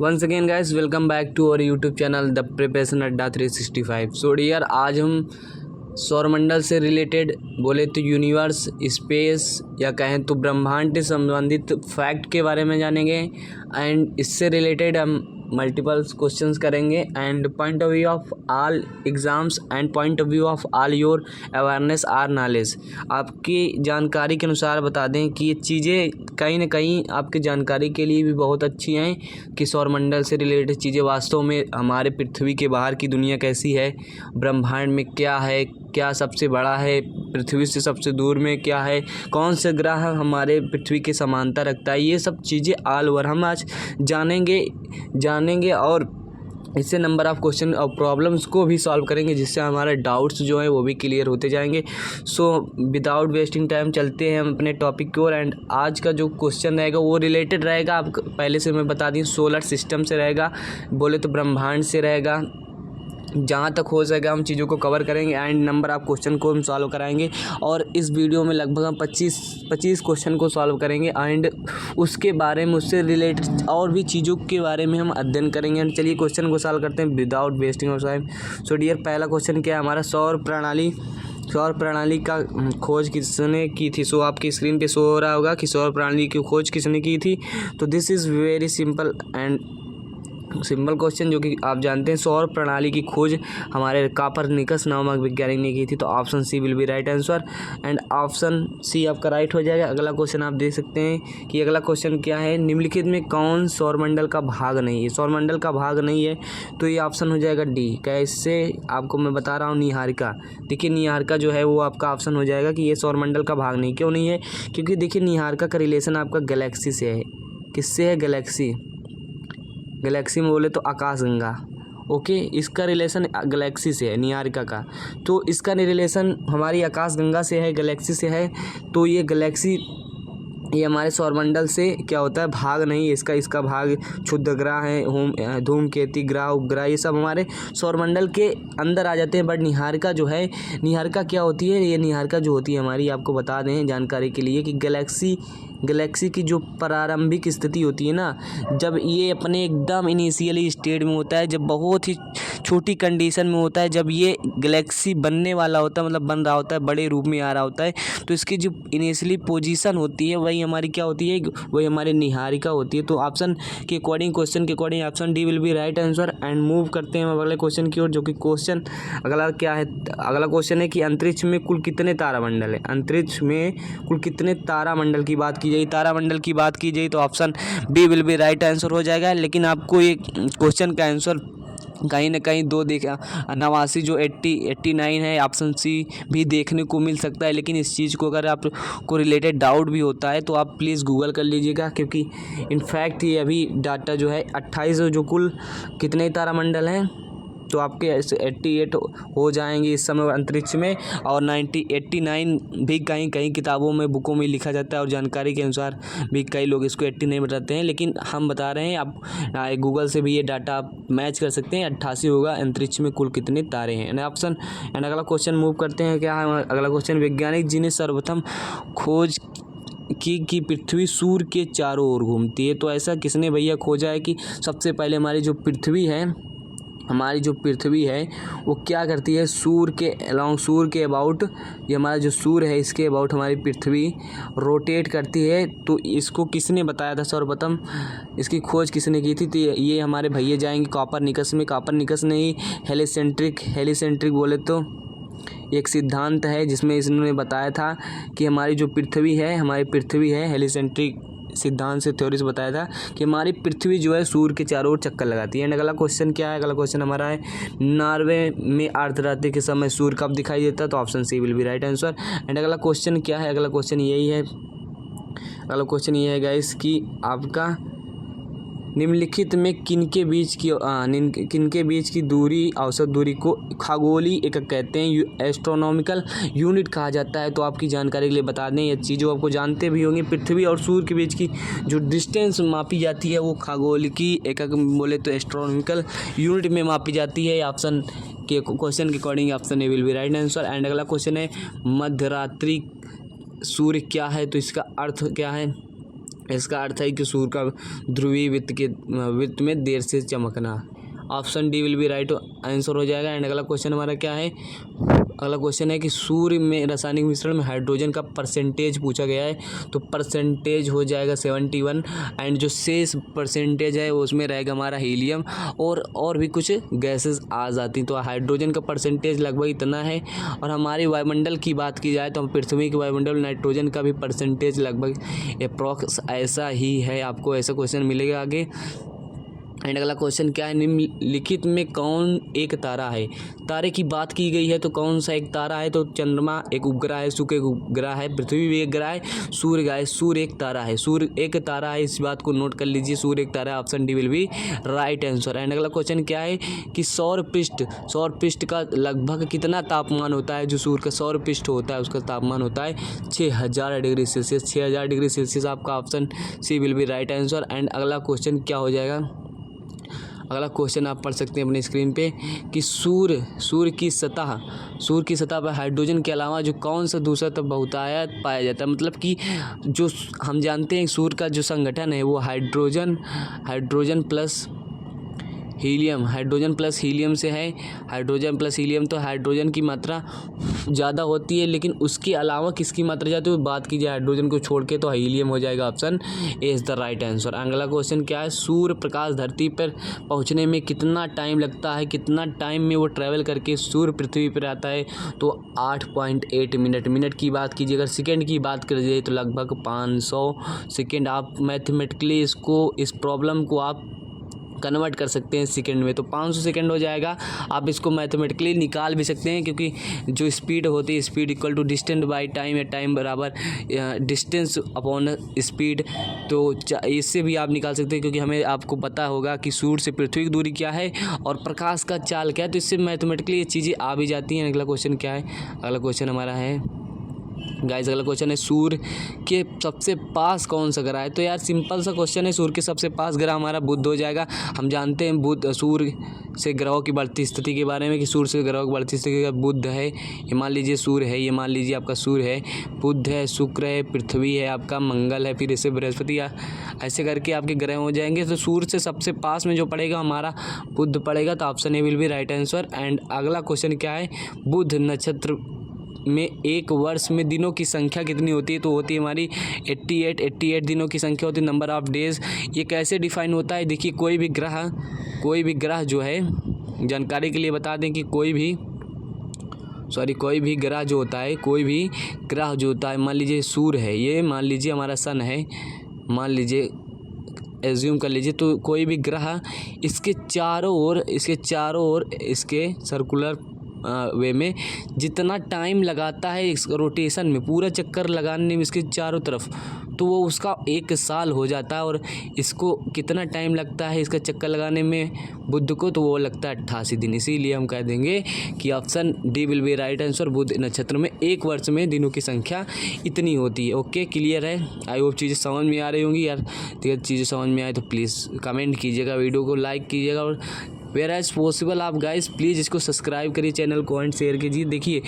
Once again guys, welcome back to our YouTube channel the preparation Adda 365। So dear, आज हम सौरमंडल से related बोले तो यूनिवर्स, स्पेस या कहें तो ब्रह्मांड से संबंधित फैक्ट के बारे में जानेंगे। एंड इससे रिलेटेड हम मल्टीपल क्वेश्चंस करेंगे and point of view of all exams and point of view of all your awareness or knowledge. आपकी जानकारी के अनुसार बता दें कि ये चीज़ें कहीं ना कहीं आपकी जानकारी के लिए भी बहुत अच्छी हैं कि सौरमंडल से रिलेटेड चीज़ें वास्तव में हमारे पृथ्वी के बाहर की दुनिया कैसी है, ब्रह्मांड में क्या है, क्या सबसे बड़ा है, पृथ्वी से सबसे दूर में क्या है, कौन से ग्रह हमारे पृथ्वी के समांतर रखता है। ये सब चीज़ें ऑल ओवर हम आज जानेंगे और इससे नंबर ऑफ़ क्वेश्चन और प्रॉब्लम्स को भी सॉल्व करेंगे, जिससे हमारे डाउट्स जो हैं वो भी क्लियर होते जाएंगे। सो विदाउट वेस्टिंग टाइम चलते हैं हम अपने टॉपिक की ओर। एंड आज का जो क्वेश्चन रहेगा वो रिलेटेड रहेगा, आप पहले से मैं बता दी, सोलर सिस्टम से रहेगा, बोले तो ब्रह्मांड से रहेगा। जहाँ तक हो सकेगा हम चीज़ों को कवर करेंगे एंड नंबर ऑफ़ क्वेश्चन को हम सॉल्व कराएंगे। और इस वीडियो में लगभग हम 25 क्वेश्चन को सॉल्व करेंगे एंड उसके बारे में, उससे रिलेटेड और भी चीज़ों के बारे में हम अध्ययन करेंगे। एंड चलिए क्वेश्चन को सॉल्व करते हैं without wasting of time. So dear, पहला क्वेश्चन क्या है हमारा, सौर प्रणाली का खोज किसने की थी। सो आपकी स्क्रीन पे शो हो रहा होगा कि सौर प्रणाली की खोज किसने की थी। तो this is very simple question, जो कि आप जानते हैं। सौर प्रणाली की खोज हमारे कापरनिकस नामक वैज्ञानिक ने की थी। तो option C will be right answer and option C आपका राइट हो जाएगा। अगला क्वेश्चन आप देख सकते हैं कि अगला क्वेश्चन क्या है, निम्नलिखित में कौन सौरमंडल का भाग नहीं है। सौरमंडल का भाग नहीं है तो ये ऑप्शन हो जाएगा डी। कैसे, आपको मैं बता रहा हूँ, निहारिका। देखिए निहारिका जो है वो आपका ऑप्शन हो जाएगा कि ये सौरमंडल का भाग नहीं। क्यों नहीं है? क्योंकि देखिए निहारिका का रिलेशन आपका गैलेक्सी से है। किससे है? गैलेक्सी में बोले तो आकाशगंगा। ओके, इसका रिलेशन गैलेक्सी से है निहारिका का। तो इसका रिलेशन हमारी आकाशगंगा से है, गैलेक्सी से है। तो ये गैलेक्सी, ये हमारे सौरमंडल से क्या होता है, भाग नहीं है इसका भाग क्षुद्र ग्रह है, धूमकेतु ग्रह, उपग्रह, ये सब हमारे सौरमंडल के अंदर आ जाते हैं। बट निहारिका जो है, निहारिका क्या होती है, ये निहारिका जो होती है हमारी, आपको बता दें जानकारी के लिए कि गैलेक्सी की जो प्रारंभिक स्थिति होती है ना, जब ये अपने एकदम इनिशियली स्टेट में होता है, जब बहुत ही छोटी कंडीशन में होता है, जब ये गैलेक्सी बनने वाला होता है, मतलब बन रहा होता है, बड़े रूप में आ रहा होता है, तो इसकी जो इनिशियली पोजीशन होती है वही हमारी क्या होती है, वही हमारी निहारिका होती है। तो ऑप्शन के अकॉर्डिंग, क्वेश्चन के according option D will be right answer. And move करते हैं अगले क्वेश्चन की ओर, जो कि क्वेश्चन अगला क्या है, अगला क्वेश्चन है कि अंतरिक्ष में कुल कितने तारामंडल है। अंतरिक्ष में कुल कितने तारामंडल की बात की जाए, तारामंडल की बात की जाए तो option B will be right answer हो जाएगा। लेकिन आपको ये क्वेश्चन का आंसर कहीं ना कहीं 89 जो 89 है, ऑप्शन सी भी देखने को मिल सकता है। लेकिन इस चीज़ को अगर आपको रिलेटेड डाउट भी होता है तो आप प्लीज़ गूगल कर लीजिएगा, क्योंकि इनफैक्ट ये अभी डाटा जो है 28 जो कुल कितने तारामंडल हैं, तो आपके 88 हो जाएंगे इस समय अंतरिक्ष में। और 89 भी कहीं किताबों में, बुकों में लिखा जाता है और जानकारी के अनुसार भी कई लोग इसको 89 बताते हैं। लेकिन हम बता रहे हैं, आप गूगल से भी ये डाटा आप मैच कर सकते हैं। 88 होगा अंतरिक्ष में कुल कितने तारे हैं। ऑप्शन एंड अगला क्वेश्चन मूव करते हैं। क्या है अगला क्वेश्चन, वैज्ञानिक जी ने सर्वप्रथम खोज कि पृथ्वी सूर्य के चारों ओर घूमती है। तो ऐसा किसने भैया खोजा है कि सबसे पहले हमारी जो पृथ्वी है वो क्या करती है, सूर्य के अबाउट, ये हमारा जो सूर्य है इसके अबाउट हमारी पृथ्वी रोटेट करती है। तो इसको किसने बताया था सर्वप्रथम, इसकी खोज किसने की थी? तो ये हमारे भैया जाएंगे कॉपरनिकस में। कॉपरनिकस ने ही हेलिसेंट्रिक बोले तो एक सिद्धांत है जिसमें इसने बताया था कि हमारी पृथ्वी है हेलिसेंट्रिक सिद्धांत से, थ्योरी से बताया था कि हमारी पृथ्वी जो है सूर्य के चारों ओर चक्कर लगाती है। एंड अगला क्वेश्चन क्या है, अगला क्वेश्चन हमारा है, नॉर्वे में अर्धरात्रि के समय सूर्य कब दिखाई देता है। तो option C will be right answer. And अगला क्वेश्चन क्या है, अगला क्वेश्चन ये है गाइस कि आपका निम्नलिखित में किनके बीच की दूरी, औसत दूरी को खगोलीय एकक कहते हैं, एस्ट्रोनॉमिकल यूनिट कहा जाता है। तो आपकी जानकारी के लिए बता दें, ये चीज़ों आपको जानते भी होंगे, पृथ्वी और सूर्य के बीच की जो डिस्टेंस मापी जाती है वो खगोलीय एकक बोले तो एस्ट्रोनॉमिकल यूनिट में मापी जाती है। ऑप्शन के क्वेश्चन के according option A will be right answer. And अगला क्वेश्चन है, मध्यरात्रि सूर्य क्या है, तो इसका अर्थ क्या है। इसका अर्थ है कि सूर्य का ध्रुवीय वृत्त में देर से चमकना। Option D will be right answer हो जाएगा। एंड अगला क्वेश्चन हमारा क्या है, अगला क्वेश्चन है कि सूर्य में रासायनिक मिश्रण में हाइड्रोजन का परसेंटेज पूछा गया है। तो परसेंटेज हो जाएगा 71 एंड जो शेष परसेंटेज है वो उसमें रहेगा हमारा हीलियम और भी कुछ गैसेस आ जाती। तो हाइड्रोजन का परसेंटेज लगभग इतना है। और हमारी वायुमंडल की बात की जाए तो हम पृथ्वी के वायुमंडल नाइट्रोजन का भी परसेंटेज लगभग अप्रॉक्स ऐसा ही है। आपको ऐसा क्वेश्चन मिलेगा आगे। एंड अगला क्वेश्चन क्या है, निम्नलिखित में कौन एक तारा है। तारे की बात की गई है तो कौन सा एक तारा है, तो चंद्रमा एक उपग्रह है, शुक्र एक उपग्रह है, पृथ्वी भी एक ग्रह है, सूर्य एक तारा है। सूर्य एक तारा है, इस बात को नोट कर लीजिए, सूर्य एक तारा है। Option D will be right answer. And अगला क्वेश्चन क्या है कि सौर पृष्ठ का लगभग कितना तापमान होता है। जो सूर्य का सौर पृष्ठ होता है उसका तापमान होता है 6000 डिग्री सेल्सियस। 6000 डिग्री सेल्सियस आपका option C will be right answer. And अगला क्वेश्चन क्या हो जाएगा, अगला क्वेश्चन आप पढ़ सकते हैं अपनी स्क्रीन पे कि सूर्य की सतह पर हाइड्रोजन के अलावा जो कौन सा दूसरा बहुतायत पाया जाता है। मतलब कि जो हम जानते हैं सूर्य का जो संगठन है वो हाइड्रोजन प्लस हीलियम से है। हाइड्रोजन प्लस हीलियम, तो हाइड्रोजन की मात्रा ज़्यादा होती है, लेकिन उसके अलावा किसकी मात्रा ज़्यादा है, बात कीजिए हाइड्रोजन को छोड़ के तो हीलियम हो जाएगा। Option A is the right answer. अगला क्वेश्चन क्या है, सूर्य प्रकाश धरती पर पहुंचने में कितना टाइम लगता है, कितना टाइम में वो ट्रैवल करके सूर्य पृथ्वी पर आता है। तो 8.8 मिनट की बात कीजिए। अगर सेकेंड की बात कर जाए तो लगभग 500 सेकेंड। आप मैथमेटिकली इस प्रॉब्लम को आप कन्वर्ट कर सकते हैं सेकंड में, तो 500 सेकंड हो जाएगा। आप इसको मैथमेटिकली निकाल भी सकते हैं, क्योंकि जो स्पीड होती है, speed equal to distance by time या टाइम बराबर डिस्टेंस अपॉन स्पीड। तो इससे भी आप निकाल सकते हैं, क्योंकि हमें आपको पता होगा कि सूर्य से पृथ्वी की दूरी क्या है और प्रकाश का चाल क्या है। तो इससे मैथमेटिकली ये चीज़ें आ भी जाती हैं। अगला क्वेश्चन क्या है, अगला क्वेश्चन हमारा है गाइस, अगला क्वेश्चन है सूर्य के सबसे पास कौन सा ग्रह है। तो यार सिंपल सा क्वेश्चन है, सूर्य के सबसे पास ग्रह हमारा बुध हो जाएगा। हम जानते हैं सूर्य से ग्रहों की बढ़ती स्थिति के बारे में कि सूर्य से ग्रहों की बढ़ती स्थिति का बुध है, ये मान लीजिए सूर्य है, ये मान लीजिए आपका सूर्य है, बुध है, शुक्र है, पृथ्वी है, आपका मंगल है, फिर इसे बृहस्पति, ऐसे करके आपके ग्रह हो जाएंगे। तो सूर्य से सबसे पास में जो पड़ेगा हमारा बुध पड़ेगा। तो option A will be right answer. And अगला क्वेश्चन क्या है, बुध नक्षत्र में एक वर्ष में दिनों की संख्या कितनी होती है। तो होती है हमारी 88 दिनों की संख्या होती है, नंबर ऑफ डेज। ये कैसे डिफाइन होता है, देखिए कोई भी ग्रह जो है, जानकारी के लिए बता दें कि कोई भी ग्रह जो होता है, मान लीजिए सूर्य है, ये मान लीजिए हमारा सन है, मान लीजिए एज्यूम कर लीजिए। तो कोई भी ग्रह इसके चारों ओर इसके सर्कुलर वे में जितना टाइम लगाता है इस रोटेशन में, पूरा चक्कर लगाने में इसके चारों तरफ, तो वो उसका 1 साल हो जाता है। और इसको कितना टाइम लगता है इसका चक्कर लगाने में बुध को, तो वो लगता है 88 दिन। इसीलिए हम कह देंगे कि option D will be right answer. बुध नक्षत्र में एक वर्ष में दिनों की संख्या इतनी होती है। ओके, क्लियर है। आई होप चीज़ें समझ में आ रही होंगी यार। तो चीज़ें समझ में आए तो प्लीज़ कमेंट कीजिएगा, वीडियो को लाइक कीजिएगा, और वेयर एज पॉसिबल आप गाइस प्लीज़ इसको सब्सक्राइब करिए चैनल को एंड शेयर कीजिए। देखिए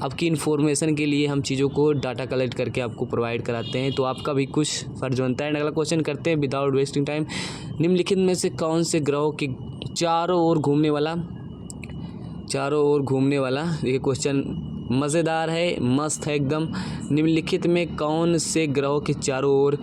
आपकी इन्फॉर्मेशन के लिए हम चीज़ों को डाटा कलेक्ट करके आपको प्रोवाइड कराते हैं, तो आपका भी कुछ फर्ज बनता है। अगला क्वेश्चन करते हैं विदाउट वेस्टिंग टाइम, निम्नलिखित में से कौन से ग्रहों के चारों ओर घूमने वाला देखिए क्वेश्चन मज़ेदार है, मस्त है एकदम। निम्नलिखित में कौन से ग्रहों के चारों ओर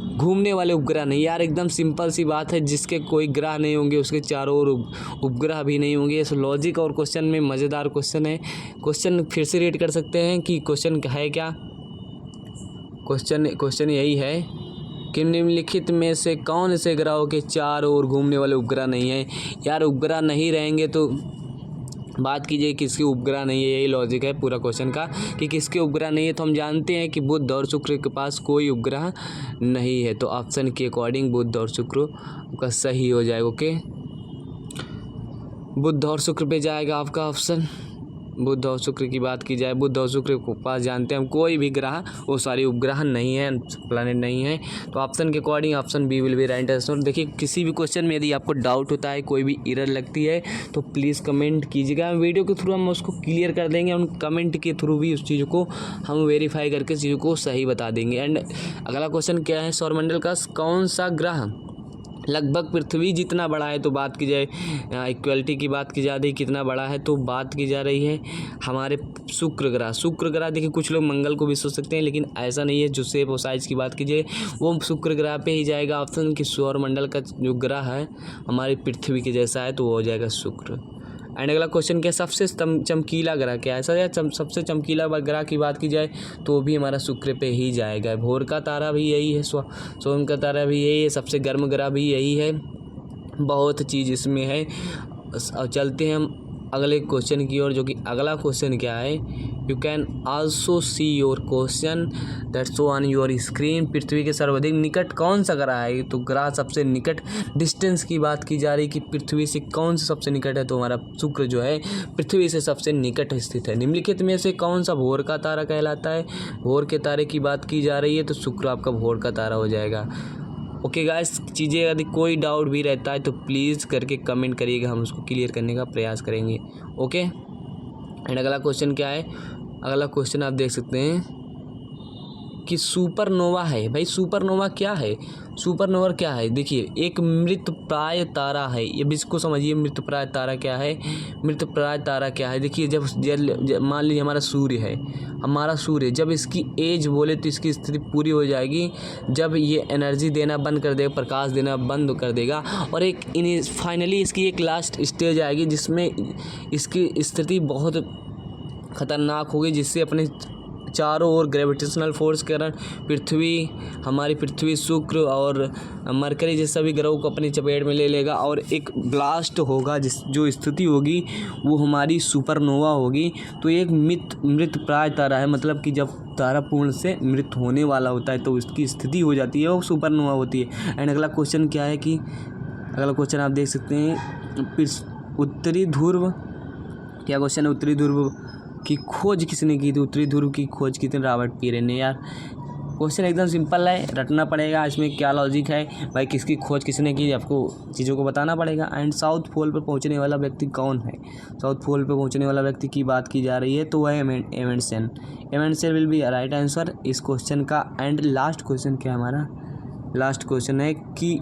घूमने वाले उपग्रह नहीं। यार एकदम सिंपल सी बात है, जिसके कोई ग्रह नहीं होंगे उसके चारों ओर उपग्रह भी नहीं होंगे। इस लॉजिक और क्वेश्चन में मज़ेदार क्वेश्चन है। क्वेश्चन फिर से रीड कर सकते हैं कि क्वेश्चन है क्या। क्वेश्चन यही है कि निम्नलिखित में से कौन से ग्रहों के चारों ओर घूमने वाले उपग्रह नहीं है। यार उपग्रह नहीं रहेंगे तो बात कीजिए किसके उपग्रह नहीं है, यही लॉजिक है पूरा क्वेश्चन का कि किसके उपग्रह नहीं है। तो हम जानते हैं कि बुध और शुक्र के पास कोई उपग्रह नहीं है। तो ऑप्शन के अकॉर्डिंग बुध और शुक्र का सही हो जाएगा। ओके, बुध और शुक्र पे जाएगा आपका ऑप्शन। बुध और शुक्र की बात की जाए, बुध और शुक्र को पास जानते हैं हम कोई भी ग्रह उपग्रह नहीं है, प्लैनेट नहीं है। तो ऑप्शन के according option B will be right answer. देखिए किसी भी क्वेश्चन में यदि आपको डाउट होता है, कोई भी एरर लगती है तो प्लीज़ कमेंट कीजिएगा, वीडियो के थ्रू हम उसको क्लियर कर देंगे। उन कमेंट के थ्रू भी उस चीज़ को हम वेरीफाई करके चीज़ों को सही बता देंगे। एंड अगला क्वेश्चन क्या है, सौरमंडल का कौन सा ग्रह लगभग पृथ्वी जितना बड़ा है? तो बात की जाए इक्वलिटी की बात की जा रही, कितना बड़ा है तो बात की जा रही है हमारे शुक्र ग्रह। शुक्र ग्रह देखिए कुछ लोग मंगल को भी सोच सकते हैं, लेकिन ऐसा नहीं है। जो शेप और साइज़ की बात कीजिए वो शुक्र ग्रह पे ही जाएगा ऑप्शन कि सौरमंडल का जो ग्रह है हमारी पृथ्वी के जैसा है तो वो हो जाएगा शुक्र। एंड अगला क्वेश्चन क्या है, सबसे चमकीला ग्रह क्या है? सबसे चमकीला ग्रह की बात की जाए तो भी हमारा शुक्र पे ही जाएगा। भोर का तारा भी यही है, सोम का तारा भी यही है, सबसे गर्म ग्रह भी यही है, बहुत चीज़ इसमें है। और चलते हैं हम अगले क्वेश्चन की ओर, जो कि अगला क्वेश्चन क्या है, you can also see your question that show on your screen. पृथ्वी के सर्वाधिक निकट कौन सा ग्रह है? तो ग्रह सबसे निकट, डिस्टेंस की बात की जा रही कि पृथ्वी से कौन सा सबसे निकट है, तो हमारा शुक्र जो है पृथ्वी से सबसे निकट स्थित है। निम्नलिखित में से कौन सा भोर का तारा कहलाता है? भोर के तारे की बात की जा रही है तो शुक्र आपका भोर का तारा हो जाएगा। ओके गाइस, चीज़ें यदि कोई डाउट भी रहता है तो प्लीज़ करके कमेंट करिएगा, हम उसको क्लियर करने का प्रयास करेंगे। ओके, एंड अगला क्वेश्चन क्या है, अगला क्वेश्चन आप देख सकते हैं कि सुपरनोवा है। भाई सुपरनोवा क्या है? सुपरनोवा क्या है? देखिए एक मृतप्राय तारा है, ये भी इसको समझिए। मृतप्राय तारा क्या है? मृतप्राय तारा क्या है? देखिए जब मान लीजिए हमारा सूर्य है, हमारा सूर्य जब इसकी एज बोले तो इसकी स्थिति पूरी हो जाएगी जब ये एनर्जी देना बंद कर देगा, प्रकाश देना बंद कर देगा, और एक फाइनली इसकी एक लास्ट स्टेज आएगी जिसमें इसकी स्थिति बहुत खतरनाक होगी, जिससे अपने चारों ओर ग्रेविटेशनल फोर्स के कारण पृथ्वी, हमारी पृथ्वी, शुक्र और मरकरी जैसे सभी ग्रहों को अपनी चपेट में ले लेगा और एक ब्लास्ट होगा, जो स्थिति होगी वो हमारी सुपरनोवा होगी। तो एक मृतप्राय तारा है, मतलब कि जब तारा पूर्ण से मृत होने वाला होता है तो उसकी स्थिति हो जाती है, वो सुपरनोवा होती है। एंड अगला क्वेश्चन क्या है कि अगला क्वेश्चन आप देख सकते हैं, उत्तरी ध्रुव, क्या क्वेश्चन है, उत्तरी ध्रुव की खोज किसने की थी? उत्तरी ध्रुव की खोज की थी रॉबर्ट पीरे ने। यार क्वेश्चन एकदम सिंपल है, रटना पड़ेगा, इसमें क्या लॉजिक है भाई, किसकी खोज किसने की, आपको चीज़ों को बताना पड़ेगा। एंड साउथ पोल पर पहुंचने वाला व्यक्ति कौन है? साउथ पोल पर पहुंचने वाला व्यक्ति की बात की जा रही है तो वह है एमंडसेन। एमंडसेन विल बी राइट आंसर इस क्वेश्चन का। एंड लास्ट क्वेश्चन क्या है हमारा? लास्ट क्वेश्चन है कि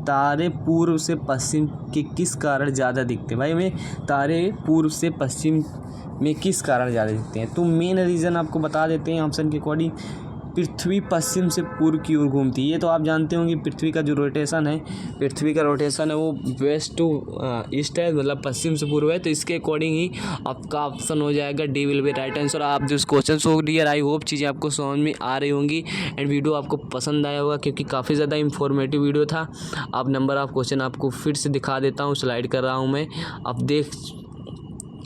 तारे पूर्व से पश्चिम के किस कारण ज़्यादा दिखते हैं? भाई हमें तारे पूर्व से पश्चिम में किस कारण ज़्यादा दिखते हैं? तो मेन रीज़न आपको बता देते हैं ऑप्शन के अकॉर्डिंग, पृथ्वी पश्चिम से पूर्व की ओर घूमती है। ये तो आप जानते होंगे पृथ्वी का जो रोटेशन है, पृथ्वी का रोटेशन है वो वेस्ट टू ईस्ट है, मतलब पश्चिम से पूर्व है। तो इसके अकॉर्डिंग ही आपका ऑप्शन हो जाएगा D will be right answer. आप जो question so dear, I hope चीज़ें आपको समझ में आ रही होंगी एंड वीडियो आपको पसंद आया होगा, क्योंकि काफ़ी ज़्यादा इंफॉर्मेटिव वीडियो था। आप नंबर ऑफ क्वेश्चन आपको फिर से दिखा देता हूँ, स्लाइड कर रहा हूँ मैं, आप देख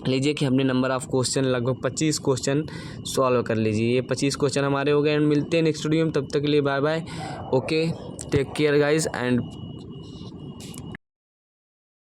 लीजिए कि हमने नंबर ऑफ क्वेश्चन लगभग 25 क्वेश्चन सॉल्व कर लीजिए। ये 25 क्वेश्चन हमारे हो गए एंड मिलते हैं नेक्स्ट वीडियो में, तब तक के लिए bye bye. Okay, take care guys and